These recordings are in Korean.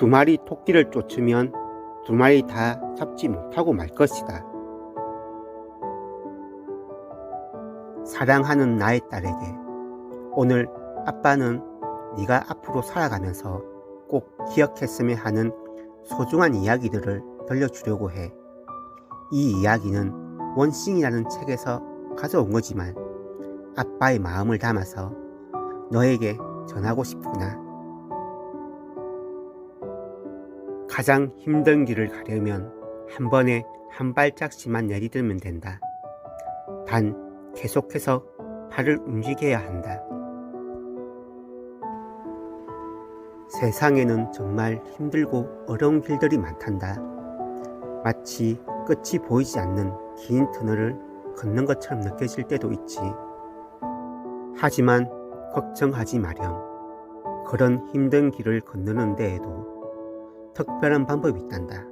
두 마리 토끼를 쫓으면 두 마리 다 잡지 못하고 말 것이다. 사랑하는 나의 딸에게 오늘 아빠는 네가 앞으로 살아가면서 꼭 기억했으면 하는 소중한 이야기들을 들려주려고 해. 이 이야기는 원싱이라는 책에서 가져온 거지만 아빠의 마음을 담아서 너에게 전하고 싶구나. 가장 힘든 길을 가려면 한 번에 한 발짝씩만 내디디면 된다. 단 계속해서 발을 움직여야 한다. 세상에는 정말 힘들고 어려운 길들이 많단다. 마치 끝이 보이지 않는 긴 터널을 걷는 것처럼 느껴질 때도 있지. 하지만 걱정하지 마렴. 그런 힘든 길을 건너는 데에도 특별한 방법이 있단다.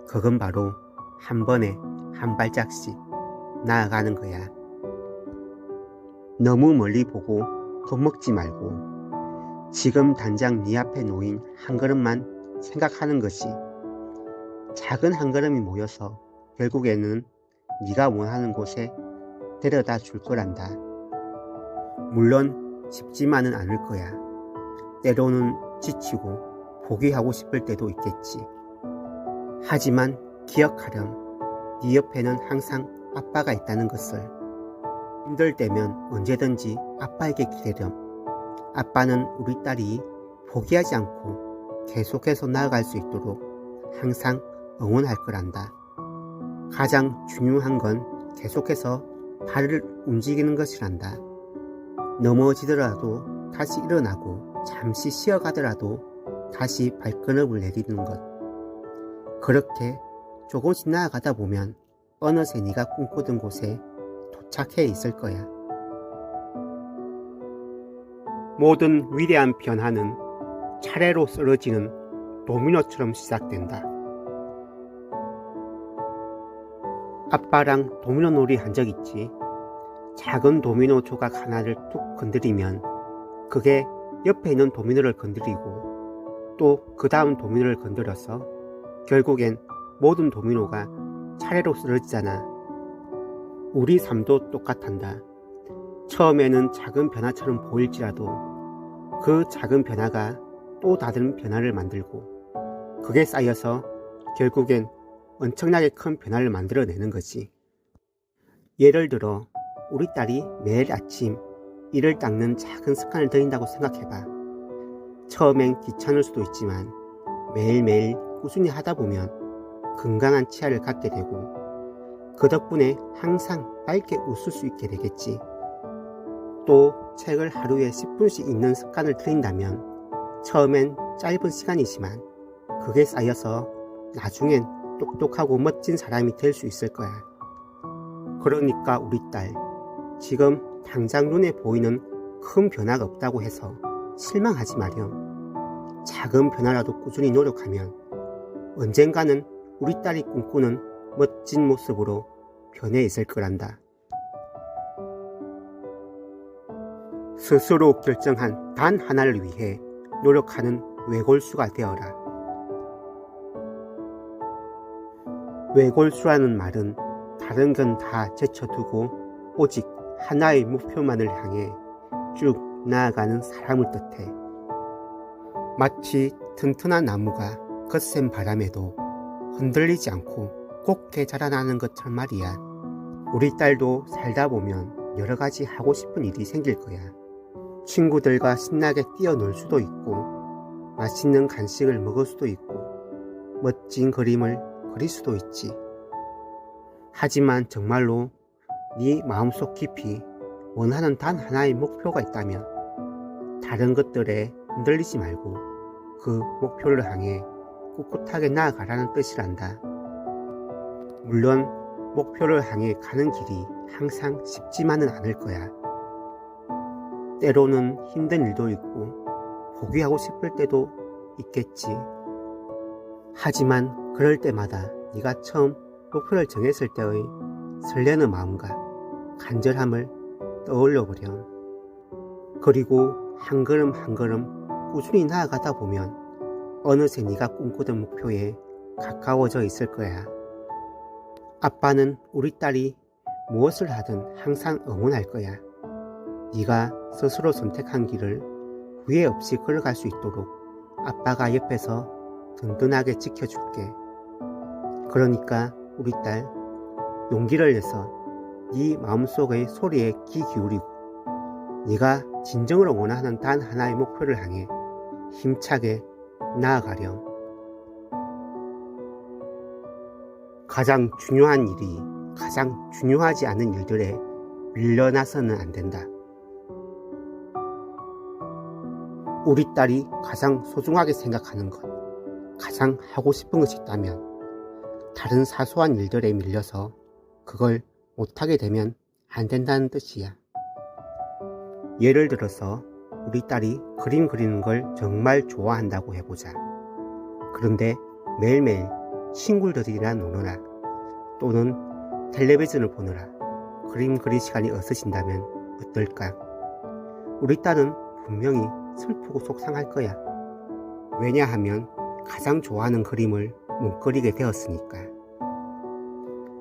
그건 바로 한 번에 한 발짝씩 나아가는 거야. 너무 멀리 보고 겁먹지 말고 지금 당장 네 앞에 놓인 한 걸음만 생각하는 것이 작은 한 걸음이 모여서 결국에는 네가 원하는 곳에 데려다 줄 거란다. 물론 쉽지만은 않을 거야. 때로는 지치고 포기하고 싶을 때도 있겠지. 하지만 기억하렴. 네 옆에는 항상 아빠가 있다는 것을. 힘들 때면 언제든지 아빠에게 기대렴. 아빠는 우리 딸이 포기하지 않고 계속해서 나아갈 수 있도록 항상 응원할 거란다. 가장 중요한 건 계속해서 발을 움직이는 것이란다. 넘어지더라도 다시 일어나고 잠시 쉬어가더라도 다시 발걸음을 내딛는 것. 그렇게 조금씩 나아가다 보면 어느새 네가 꿈꾸던 곳에 도착해 있을 거야. 모든 위대한 변화는 차례로 쓰러지는 도미노처럼 시작된다. 아빠랑 도미노 놀이 한 적 있지? 작은 도미노 조각 하나를 툭 건드리면 그게 옆에 있는 도미노를 건드리고 또 그 다음 도미노를 건드려서 결국엔 모든 도미노가 차례로 쓰러지잖아. 우리 삶도 똑같단다. 처음에는 작은 변화처럼 보일지라도 그 작은 변화가 또 다른 변화를 만들고 그게 쌓여서 결국엔 엄청나게 큰 변화를 만들어내는 거지. 예를 들어 우리 딸이 매일 아침 이를 닦는 작은 습관을 들인다고 생각해봐. 처음엔 귀찮을 수도 있지만 매일매일 꾸준히 하다 보면 건강한 치아를 갖게 되고 그 덕분에 항상 밝게 웃을 수 있게 되겠지. 또 책을 하루에 10분씩 읽는 습관을 들인다면 처음엔 짧은 시간이지만 그게 쌓여서 나중엔 똑똑하고 멋진 사람이 될 수 있을 거야. 그러니까 우리 딸, 지금 당장 눈에 보이는 큰 변화가 없다고 해서 실망하지 마렴. 작은 변화라도 꾸준히 노력하면 언젠가는 우리 딸이 꿈꾸는 멋진 모습으로 변해 있을 거란다. 스스로 결정한 단 하나를 위해 노력하는 외골수가 되어라. 외골수라는 말은 다른 건 다 제쳐두고 오직 하나의 목표만을 향해 쭉 나아가는 사람을 뜻해. 마치 튼튼한 나무가 거센 바람에도 흔들리지 않고 곱게 자라나는 것처럼 말이야. 우리 딸도 살다 보면 여러 가지 하고 싶은 일이 생길 거야. 친구들과 신나게 뛰어놀 수도 있고 맛있는 간식을 먹을 수도 있고 멋진 그림을 그릴 수도 있지. 하지만 정말로 네 마음속 깊이 원하는 단 하나의 목표가 있다면 다른 것들에 흔들리지 말고 그 목표를 향해 꿋꿋하게 나아가라는 뜻이란다. 물론 목표를 향해 가는 길이 항상 쉽지만은 않을 거야. 때로는 힘든 일도 있고 포기하고 싶을 때도 있겠지. 하지만 그럴 때마다 네가 처음 목표를 정했을 때의 설레는 마음과 간절함을 떠올려보렴. 그리고 한 걸음 한 걸음 꾸준히 나아가다 보면 어느새 네가 꿈꾸던 목표에 가까워져 있을 거야. 아빠는 우리 딸이 무엇을 하든 항상 응원할 거야. 네가 스스로 선택한 길을 후회 없이 걸어갈 수 있도록 아빠가 옆에서 든든하게 지켜줄게. 그러니까 우리 딸, 용기를 내서 네 마음속의 소리에 귀 기울이고 네가 진정으로 원하는 단 하나의 목표를 향해 힘차게 나아가렴. 가장 중요한 일이 가장 중요하지 않은 일들에 밀려나서는 안 된다. 우리 딸이 가장 소중하게 생각하는 것, 가장 하고 싶은 것이 있다면 다른 사소한 일들에 밀려서 그걸 못하게 되면 안 된다는 뜻이야. 예를 들어서 우리 딸이 그림 그리는 걸 정말 좋아한다고 해보자. 그런데 매일매일 친구들이랑 노느라 또는 텔레비전을 보느라 그림 그릴 시간이 없어진다면 어떨까? 우리 딸은 분명히 슬프고 속상할 거야. 왜냐하면 가장 좋아하는 그림을 못 그리게 되었으니까.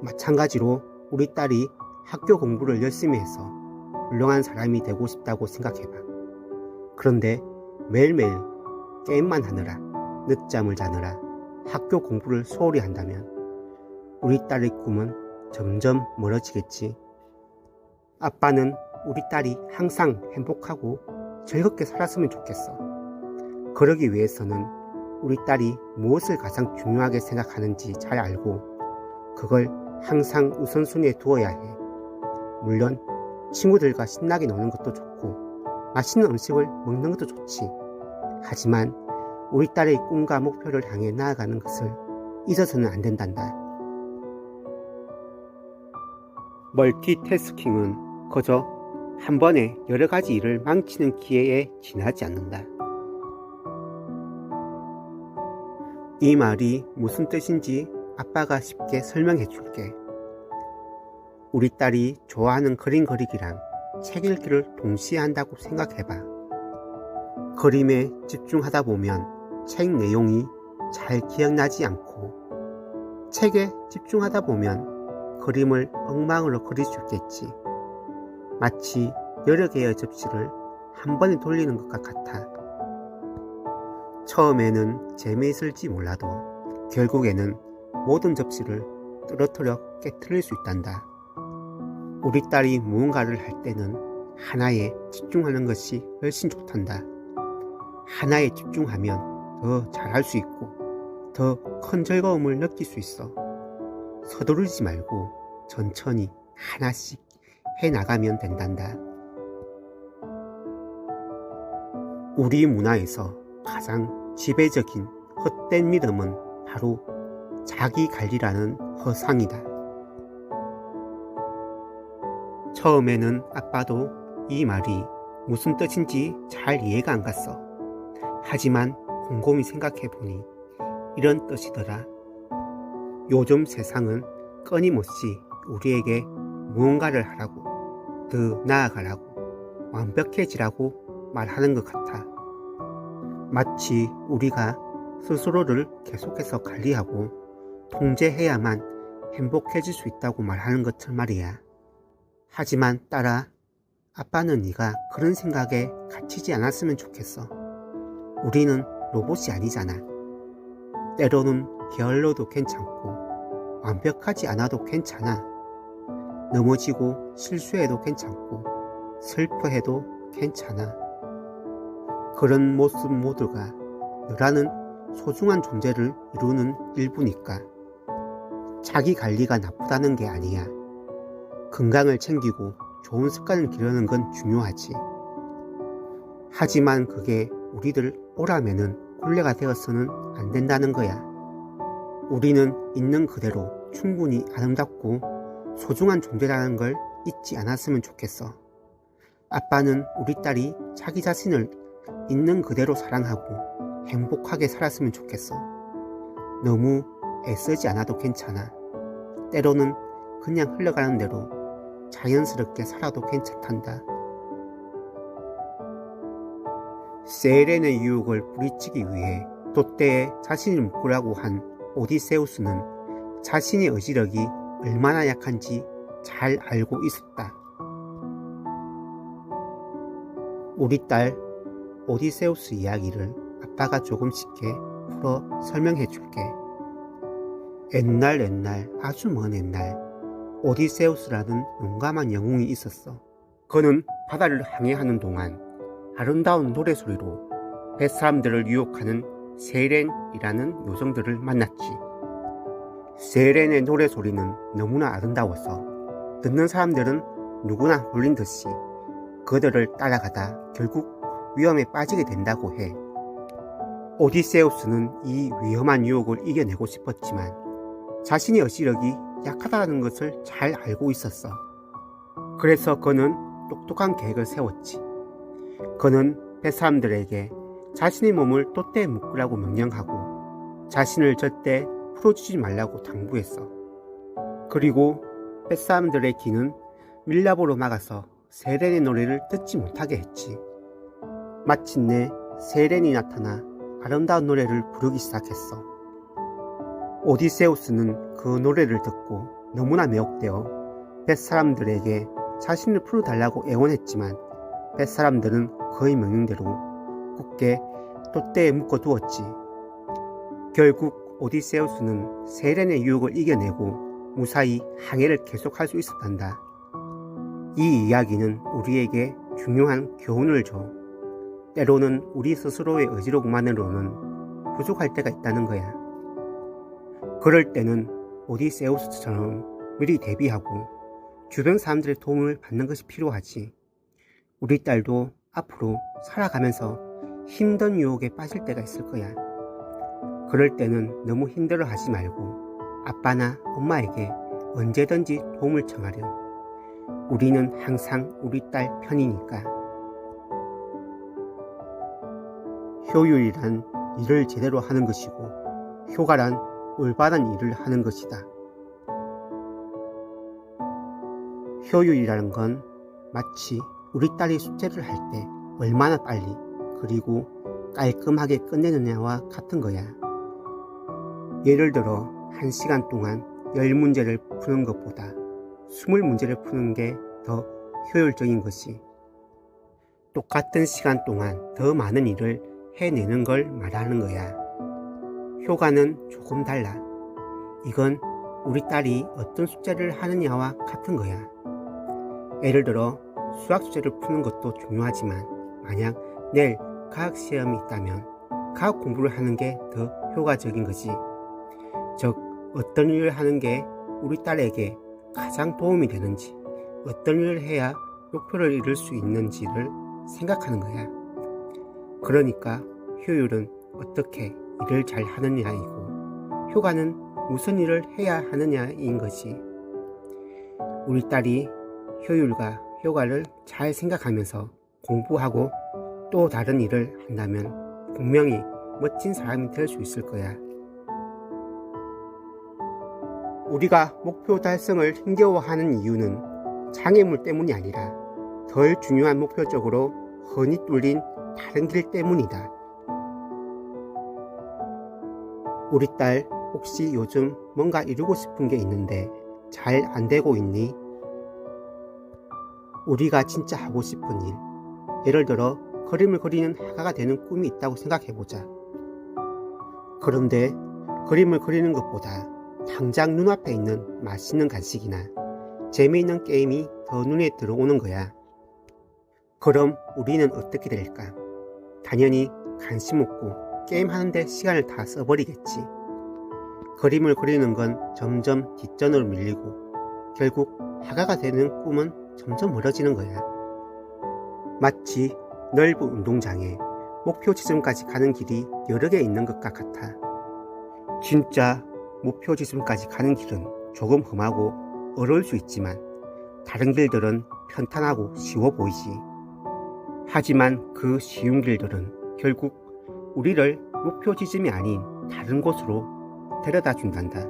마찬가지로 우리 딸이 학교 공부를 열심히 해서 훌륭한 사람이 되고 싶다고 생각해봐. 그런데 매일매일 게임만 하느라 늦잠을 자느라 학교 공부를 소홀히 한다면 우리 딸의 꿈은 점점 멀어지겠지. 아빠는 우리 딸이 항상 행복하고 즐겁게 살았으면 좋겠어. 그러기 위해서는 우리 딸이 무엇을 가장 중요하게 생각하는지 잘 알고 그걸 항상 우선순위에 두어야 해. 물론 친구들과 신나게 노는 것도 좋고 맛있는 음식을 먹는 것도 좋지. 하지만 우리 딸의 꿈과 목표를 향해 나아가는 것을 잊어서는 안 된단다. 멀티태스킹은 그저 한 번에 여러 가지 일을 망치는 기회에 지나지 않는다. 이 말이 무슨 뜻인지 아빠가 쉽게 설명해 줄게. 우리 딸이 좋아하는 그림 그리기랑 책 읽기를 동시에 한다고 생각해봐. 그림에 집중하다 보면 책 내용이 잘 기억나지 않고 책에 집중하다 보면 그림을 엉망으로 그릴 수 있겠지. 마치 여러 개의 접시를 한 번에 돌리는 것과 같아. 처음에는 재미있을지 몰라도 결국에는 모든 접시를 떨어뜨려 깨트릴 수 있단다. 우리 딸이 무언가를 할 때는 하나에 집중하는 것이 훨씬 좋단다. 하나에 집중하면 더 잘할 수 있고 더 큰 즐거움을 느낄 수 있어. 서두르지 말고 천천히 하나씩 해나가면 된단다. 우리 문화에서 가장 지배적인 헛된 믿음은 바로 자기 관리라는 허상이다. 처음에는 아빠도 이 말이 무슨 뜻인지 잘 이해가 안 갔어. 하지만 곰곰이 생각해보니 이런 뜻이더라. 요즘 세상은 끊임없이 우리에게 무언가를 하라고, 더 나아가라고, 완벽해지라고 말하는 것 같아. 마치 우리가 스스로를 계속해서 관리하고 통제해야만 행복해질 수 있다고 말하는 것처럼 말이야. 하지만 딸아, 아빠는 네가 그런 생각에 갇히지 않았으면 좋겠어. 우리는 로봇이 아니잖아. 때로는 게을러도 괜찮고 완벽하지 않아도 괜찮아. 넘어지고 실수해도 괜찮고 슬퍼해도 괜찮아. 그런 모습 모두가 너라는 소중한 존재를 이루는 일부니까. 자기 관리가 나쁘다는 게 아니야. 건강을 챙기고 좋은 습관을 기르는 건 중요하지. 하지만 그게 우리들 오라면은 굴레가 되어서는 안 된다는 거야. 우리는 있는 그대로 충분히 아름답고 소중한 존재라는 걸 잊지 않았으면 좋겠어. 아빠는 우리 딸이 자기 자신을 있는 그대로 사랑하고 행복하게 살았으면 좋겠어. 너무 애쓰지 않아도 괜찮아. 때로는 그냥 흘러가는 대로 자연스럽게 살아도 괜찮단다. 세렌의 유혹을 뿌리치기 위해 돛대에 자신을 묶으라고 한 오디세우스는 자신의 의지력이 얼마나 약한지 잘 알고 있었다. 우리 딸 오디세우스 이야기를 아빠가 조금 쉽게 풀어 설명해 줄게. 옛날 아주 먼 옛날 오디세우스라는 용감한 영웅이 있었어. 그는 바다를 항해하는 동안 아름다운 노래소리로 뱃사람들을 유혹하는 세렌이라는 요정들을 만났지. 세렌의 노래소리는 너무나 아름다워서 듣는 사람들은 누구나 홀린 듯이 그들을 따라가다 결국 위험에 빠지게 된다고 해. 오디세우스는 이 위험한 유혹을 이겨내고 싶었지만 자신의 의지력이 약하다는 것을 잘 알고 있었어. 그래서 그는 똑똑한 계획을 세웠지. 그는 뱃사람들에게 자신의 몸을 돛대에 묶으라고 명령하고 자신을 절대 풀어주지 말라고 당부했어. 그리고 뱃사람들의 귀는 밀랍으로 막아서 세렌의 노래를 듣지 못하게 했지. 마침내 세렌이 나타나 아름다운 노래를 부르기 시작했어. 오디세우스는 그 노래를 듣고 너무나 매혹되어 뱃사람들에게 자신을 풀어달라고 애원했지만 뱃사람들은 그의 명령대로 굳게 돛대에 묶어두었지. 결국 오디세우스는 세렌의 유혹을 이겨내고 무사히 항해를 계속할 수 있었단다. 이 이야기는 우리에게 중요한 교훈을 줘. 때로는 우리 스스로의 의지력만으로는 부족할 때가 있다는 거야. 그럴 때는 오디세우스처럼 미리 대비하고 주변 사람들의 도움을 받는 것이 필요하지. 우리 딸도 앞으로 살아가면서 힘든 유혹에 빠질 때가 있을 거야. 그럴 때는 너무 힘들어하지 말고 아빠나 엄마에게 언제든지 도움을 청하렴. 우리는 항상 우리 딸 편이니까. 효율이란 일을 제대로 하는 것이고 효과란 올바른 일을 하는 것이다. 효율이라는 건 마치 우리 딸이 숙제를 할 때 얼마나 빨리 그리고 깔끔하게 끝내느냐와 같은 거야. 예를 들어 1시간 동안 10문제를 푸는 것보다 20문제를 푸는 게 더 효율적인 것이, 똑같은 시간 동안 더 많은 일을 해내는 걸 말하는 거야. 효과는 조금 달라. 이건 우리 딸이 어떤 숙제를 하느냐와 같은 거야. 예를 들어 수학 숙제를 푸는 것도 중요하지만 만약 내일 과학 시험이 있다면 과학 공부를 하는 게 더 효과적인 거지. 즉 어떤 일을 하는 게 우리 딸에게 가장 도움이 되는지, 어떤 일을 해야 목표를 이룰 수 있는지를 생각하는 거야. 그러니까 효율은 어떻게 일을 잘 하느냐이고 효과는 무슨 일을 해야 하느냐인 거지. 우리 딸이 효율과 효과를 잘 생각하면서 공부하고 또 다른 일을 한다면 분명히 멋진 사람이 될 수 있을 거야. 우리가 목표 달성을 힘겨워하는 이유는 장애물 때문이 아니라 덜 중요한 목표 쪽으로 흔히 뚫린 다른 길 때문이다. 우리 딸 혹시 요즘 뭔가 이루고 싶은 게 있는데 잘 안 되고 있니? 우리가 진짜 하고 싶은 일, 예를 들어 그림을 그리는 화가가 되는 꿈이 있다고 생각해보자. 그런데 그림을 그리는 것보다 당장 눈앞에 있는 맛있는 간식이나 재미있는 게임이 더 눈에 들어오는 거야. 그럼 우리는 어떻게 될까? 당연히 간식 먹고 게임하는데 시간을 다 써버리겠지. 그림을 그리는 건 점점 뒷전으로 밀리고 결국 화가가 되는 꿈은 점점 멀어지는 거야. 마치 넓은 운동장에 목표 지점까지 가는 길이 여러 개 있는 것과 같아. 진짜 목표 지점까지 가는 길은 조금 험하고 어려울 수 있지만 다른 길들은 편탄하고 쉬워 보이지. 하지만 그 쉬운 길들은 결국 우리를 목표 지점이 아닌 다른 곳으로 데려다 준단다.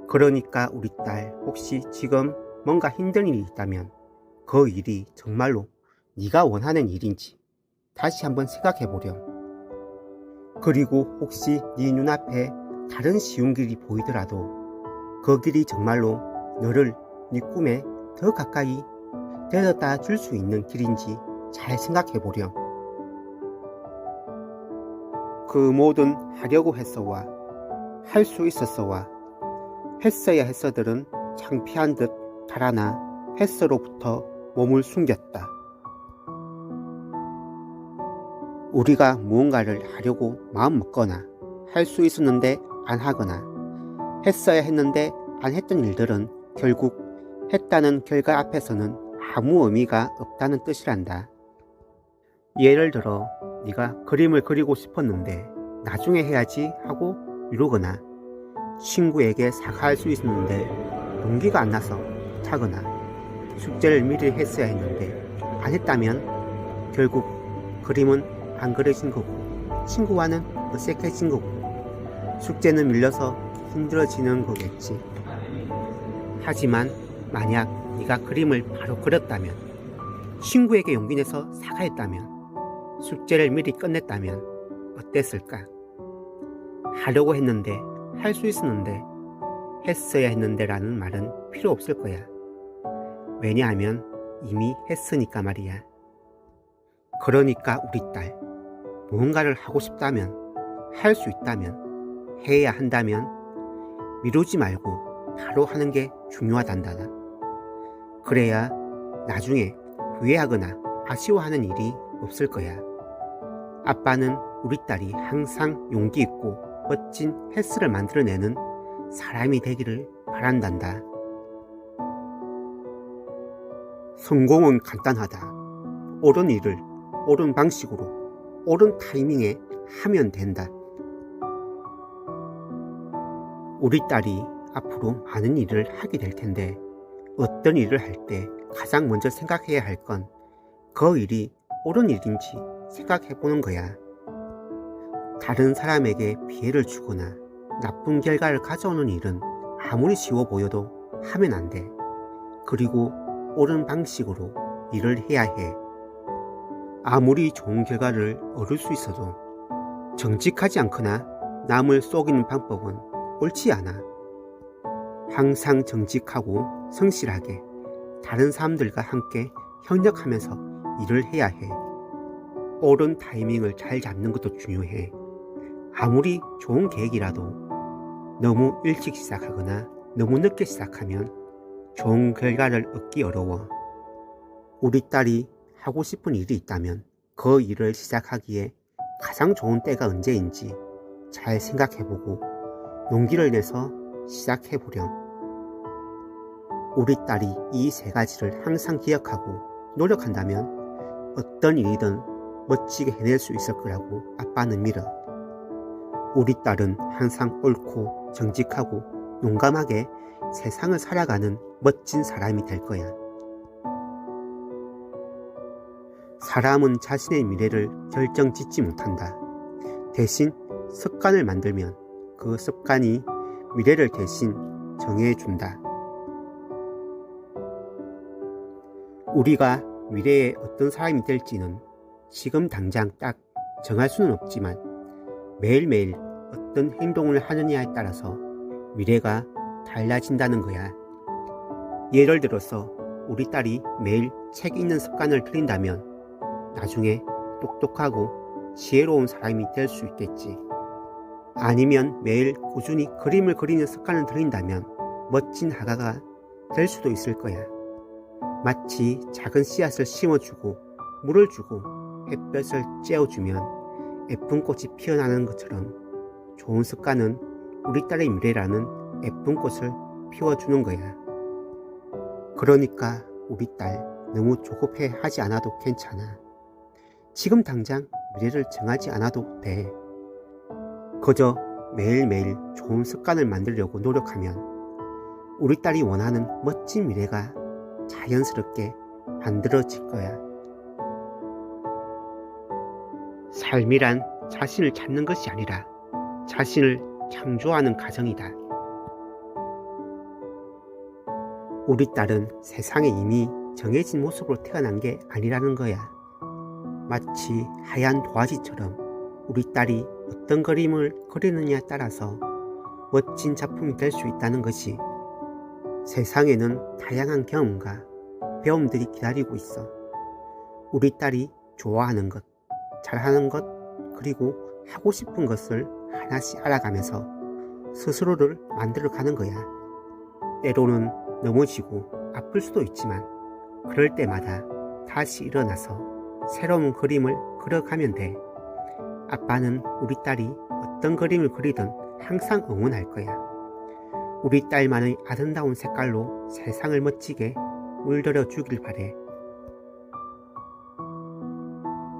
그러니까 우리 딸 혹시 지금 뭔가 힘든 일이 있다면 그 일이 정말로 네가 원하는 일인지 다시 한번 생각해 보렴. 그리고 혹시 네 눈앞에 다른 쉬운 길이 보이더라도 그 길이 정말로 너를 네 꿈에 더 가까이 데려다 줄 수 있는 길인지 잘 생각해 보렴. 그 모든 하려고 했어와 할 수 있었어와 했어야 했어들은 창피한 듯 달아나 했어로부터 몸을 숨겼다. 우리가 무언가를 하려고 마음먹거나 할 수 있었는데 안 하거나 했어야 했는데 안 했던 일들은 결국 했다는 결과 앞에서는 아무 의미가 없다는 뜻이란다. 예를 들어 네가 그림을 그리고 싶었는데 나중에 해야지 하고 미루거나 친구에게 사과할 수 있었는데 용기가 안 나서 못하거나 숙제를 미리 했어야 했는데 안 했다면 결국 그림은 안 그려진 거고 친구와는 어색해진 거고 숙제는 밀려서 힘들어지는 거겠지. 하지만 만약 네가 그림을 바로 그렸다면 친구에게 용기 내서 사과했다면 숙제를 미리 끝냈다면 어땠을까? 하려고 했는데 할 수 있었는데 했어야 했는데 라는 말은 필요 없을 거야. 왜냐하면 이미 했으니까 말이야. 그러니까 우리 딸, 무언가를 하고 싶다면, 할 수 있다면, 해야 한다면 미루지 말고 바로 하는 게 중요하단다. 그래야 나중에 후회하거나 아쉬워하는 일이 없을 거야. 아빠는 우리 딸이 항상 용기 있고 멋진 헬스를 만들어내는 사람이 되기를 바란단다. 성공은 간단하다. 옳은 일을 옳은 방식으로 옳은 타이밍에 하면 된다. 우리 딸이 앞으로 많은 일을 하게 될 텐데 어떤 일을 할 때 가장 먼저 생각해야 할 건 그 일이 옳은 일인지 생각해 보는 거야. 다른 사람에게 피해를 주거나 나쁜 결과를 가져오는 일은 아무리 쉬워 보여도 하면 안 돼. 그리고 옳은 방식으로 일을 해야 해. 아무리 좋은 결과를 얻을 수 있어도 정직하지 않거나 남을 속이는 방법은 옳지 않아. 항상 정직하고 성실하게 다른 사람들과 함께 협력하면서 일을 해야 해. 옳은 타이밍을 잘 잡는 것도 중요해. 아무리 좋은 계획이라도 너무 일찍 시작하거나 너무 늦게 시작하면 좋은 결과를 얻기 어려워. 우리 딸이 하고 싶은 일이 있다면 그 일을 시작하기에 가장 좋은 때가 언제인지 잘 생각해보고 용기를 내서 시작해보렴. 우리 딸이 이 세 가지를 항상 기억하고 노력한다면 어떤 일이든 멋지게 해낼 수 있을 거라고 아빠는 믿어. 우리 딸은 항상 옳고 정직하고 용감하게 세상을 살아가는 멋진 사람이 될 거야. 사람은 자신의 미래를 결정짓지 못한다. 대신 습관을 만들면 그 습관이 미래를 대신 정해준다. 우리가 미래에 어떤 사람이 될지는 지금 당장 딱 정할 수는 없지만 매일매일 어떤 행동을 하느냐에 따라서 미래가 달라진다는 거야. 예를 들어서 우리 딸이 매일 책 읽는 습관을 들인다면 나중에 똑똑하고 지혜로운 사람이 될 수 있겠지. 아니면 매일 꾸준히 그림을 그리는 습관을 들인다면 멋진 화가가 될 수도 있을 거야. 마치 작은 씨앗을 심어주고 물을 주고 햇볕을 쬐어주면 예쁜 꽃이 피어나는 것처럼 좋은 습관은 우리 딸의 미래라는 예쁜 꽃을 피워주는 거야. 그러니까 우리 딸 너무 조급해 하지 않아도 괜찮아. 지금 당장 미래를 정하지 않아도 돼. 그저 매일매일 좋은 습관을 만들려고 노력하면 우리 딸이 원하는 멋진 미래가 자연스럽게 만들어질 거야. 삶이란 자신을 찾는 것이 아니라 자신을 창조하는 과정이다. 우리 딸은 세상에 이미 정해진 모습으로 태어난 게 아니라는 거야. 마치 하얀 도화지처럼 우리 딸이 어떤 그림을 그리느냐에 따라서 멋진 작품이 될 수 있다는 것이. 세상에는 다양한 경험과 배움들이 기다리고 있어. 우리 딸이 좋아하는 것, 잘하는 것, 그리고 하고 싶은 것을 하나씩 알아가면서 스스로를 만들어가는 거야. 때로는 넘어지고 아플 수도 있지만 그럴 때마다 다시 일어나서 새로운 그림을 그려가면 돼. 아빠는 우리 딸이 어떤 그림을 그리든 항상 응원할 거야. 우리 딸만의 아름다운 색깔로 세상을 멋지게 물들여 주길 바래.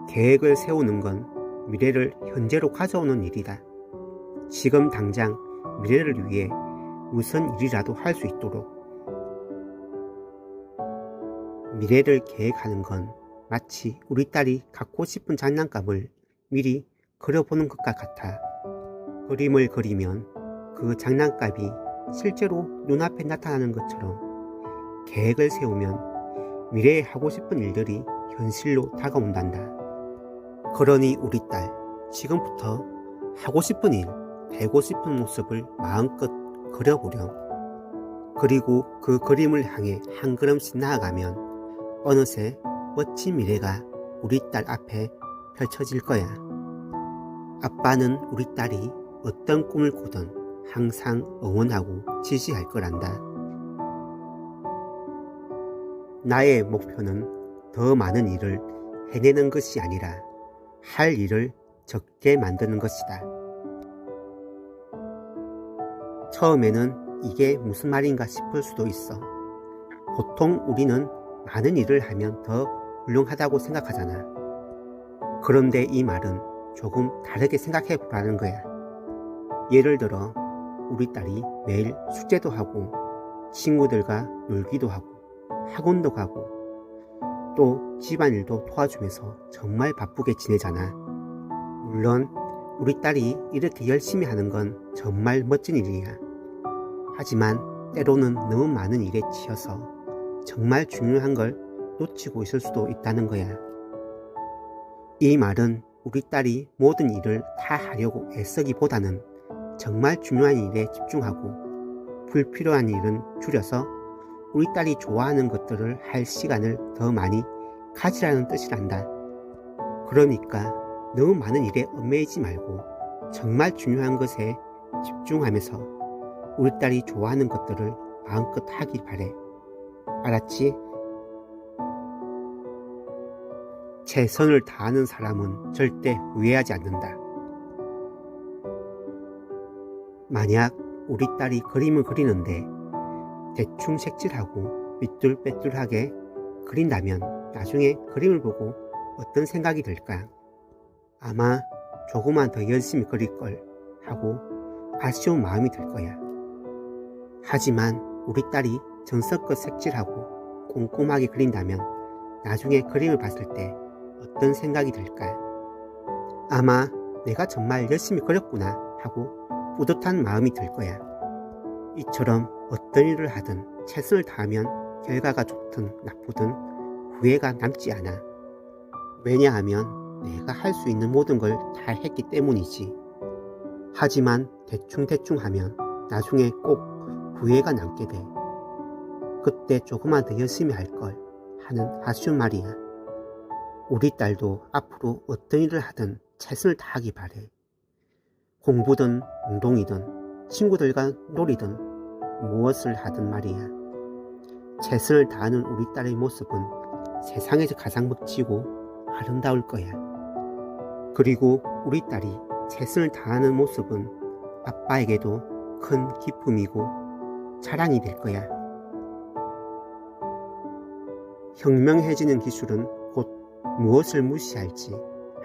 계획을 세우는 건 미래를 현재로 가져오는 일이다. 지금 당장 미래를 위해 무슨 일이라도 할 수 있도록. 미래를 계획하는 건 마치 우리 딸이 갖고 싶은 장난감을 미리 그려보는 것과 같아. 그림을 그리면 그 장난감이 실제로 눈앞에 나타나는 것처럼 계획을 세우면 미래에 하고 싶은 일들이 현실로 다가온단다. 그러니 우리 딸, 지금부터 하고 싶은 일, 되고 싶은 모습을 마음껏 그려보렴. 그리고 그 그림을 향해 한 걸음씩 나아가면 어느새 멋진 미래가 우리 딸 앞에 펼쳐질 거야. 아빠는 우리 딸이 어떤 꿈을 꾸든 항상 응원하고 지지할 거란다. 나의 목표는 더 많은 일을 해내는 것이 아니라 할 일을 적게 만드는 것이다. 처음에는 이게 무슨 말인가 싶을 수도 있어. 보통 우리는 많은 일을 하면 더 훌륭하다고 생각하잖아. 그런데 이 말은 조금 다르게 생각해 보라는 거야. 예를 들어 우리 딸이 매일 숙제도 하고 친구들과 놀기도 하고 학원도 가고 또 집안일도 도와주면서 정말 바쁘게 지내잖아. 물론 우리 딸이 이렇게 열심히 하는 건 정말 멋진 일이야. 하지만 때로는 너무 많은 일에 치여서 정말 중요한 걸 놓치고 있을 수도 있다는 거야. 이 말은 우리 딸이 모든 일을 다 하려고 애쓰기보다는 정말 중요한 일에 집중하고 불필요한 일은 줄여서 우리 딸이 좋아하는 것들을 할 시간을 더 많이 가지라는 뜻이란다. 그러니까 너무 많은 일에 얽매이지 말고 정말 중요한 것에 집중하면서 우리 딸이 좋아하는 것들을 마음껏 하길 바래. 알았지? 최선을 다하는 사람은 절대 후회하지 않는다. 만약 우리 딸이 그림을 그리는데 대충 색칠하고 삐뚤빼뚤하게 그린다면 나중에 그림을 보고 어떤 생각이 들까? 아마 조금만 더 열심히 그릴걸 하고 아쉬운 마음이 들 거야. 하지만 우리 딸이 정성껏 색칠하고 꼼꼼하게 그린다면 나중에 그림을 봤을 때 어떤 생각이 들까? 아마 내가 정말 열심히 그렸구나 하고 뿌듯한 마음이 들 거야. 이처럼 어떤 일을 하든 최선을 다하면 결과가 좋든 나쁘든 후회가 남지 않아. 왜냐하면 내가 할 수 있는 모든 걸 다 했기 때문이지. 하지만 대충대충 하면 나중에 꼭 후회가 남게 돼. 그때 조금만 더 열심히 할 걸 하는 아쉬운 말이야. 우리 딸도 앞으로 어떤 일을 하든 최선을 다하기 바래. 공부든 운동이든 친구들과 놀이든 무엇을 하든 말이야. 최선을 다하는 우리 딸의 모습은 세상에서 가장 멋지고 아름다울 거야. 그리고 우리 딸이 최선을 다하는 모습은 아빠에게도 큰 기쁨이고 자랑이 될 거야. 현명해지는 기술은 곧 무엇을 무시할지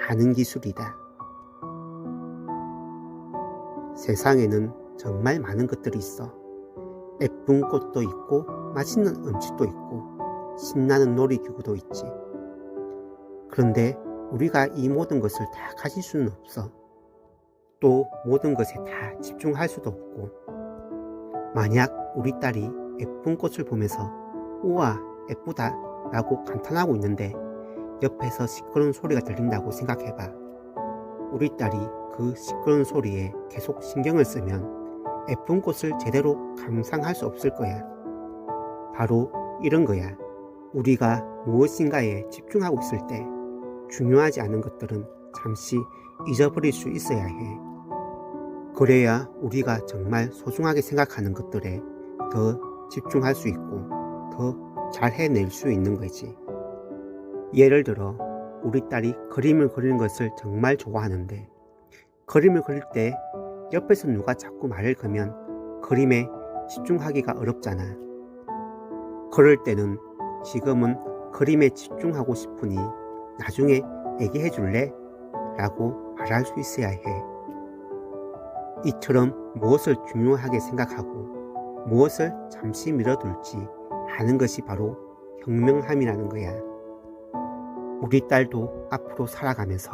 아는 기술이다. 세상에는 정말 많은 것들이 있어. 예쁜 꽃도 있고 맛있는 음식도 있고 신나는 놀이기구도 있지. 그런데 우리가 이 모든 것을 다 가질 수는 없어. 또 모든 것에 다 집중할 수도 없고. 만약 우리 딸이 예쁜 꽃을 보면서 우와 예쁘다 라고 감탄하고 있는데 옆에서 시끄러운 소리가 들린다고 생각해봐. 우리 딸이 그 시끄러운 소리에 계속 신경을 쓰면 예쁜 꽃을 제대로 감상할 수 없을 거야. 바로 이런 거야. 우리가 무엇인가에 집중하고 있을 때 중요하지 않은 것들은 잠시 잊어버릴 수 있어야 해. 그래야 우리가 정말 소중하게 생각하는 것들에 더 집중할 수 있고 더 잘 해낼 수 있는 거지. 예를 들어 우리 딸이 그림을 그리는 것을 정말 좋아하는데 그림을 그릴 때 옆에서 누가 자꾸 말을 걸면 그림에 집중하기가 어렵잖아. 그럴 때는 지금은 그림에 집중하고 싶으니 나중에 얘기해 줄래? 라고 말할 수 있어야 해. 이처럼 무엇을 중요하게 생각하고 무엇을 잠시 미뤄둘지 하는 것이 바로 현명함이라는 거야. 우리 딸도 앞으로 살아가면서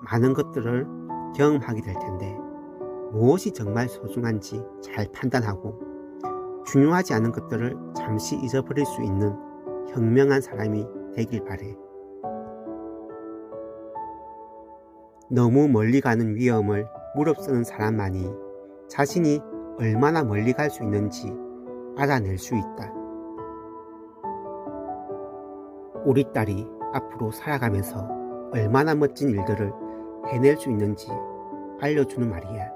많은 것들을 경험하게 될 텐데 무엇이 정말 소중한지 잘 판단하고 중요하지 않은 것들을 잠시 잊어버릴 수 있는 현명한 사람이 되길 바래. 너무 멀리 가는 위험을 무릅쓰는 사람만이 자신이 얼마나 멀리 갈 수 있는지 알아낼 수 있다. 우리 딸이 앞으로 살아가면서 얼마나 멋진 일들을 해낼 수 있는지 알려주는 말이야.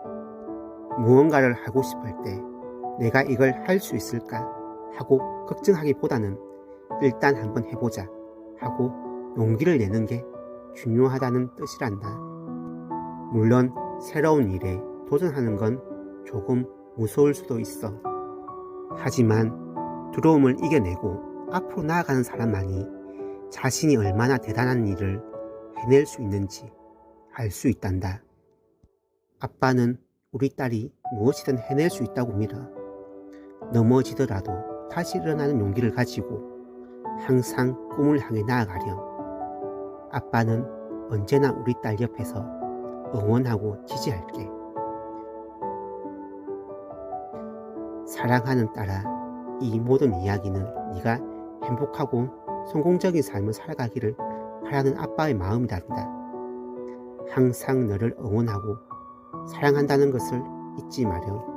무언가를 하고 싶을 때 내가 이걸 할 수 있을까 하고 걱정하기보다는 일단 한번 해보자 하고 용기를 내는 게 중요하다는 뜻이란다. 물론 새로운 일에 도전하는 건 조금 무서울 수도 있어. 하지만 두려움을 이겨내고 앞으로 나아가는 사람만이 자신이 얼마나 대단한 일을 해낼 수 있는지 알 수 있단다. 아빠는 우리 딸이 무엇이든 해낼 수 있다고 믿어. 넘어지더라도 다시 일어나는 용기를 가지고 항상 꿈을 향해 나아가렴. 아빠는 언제나 우리 딸 옆에서 응원하고 지지할게. 사랑하는 딸아, 이 모든 이야기는 네가 행복하고 성공적인 삶을 살아가기를 바라는 아빠의 마음이란다. 항상 너를 응원하고 사랑한다는 것을 잊지 마렴.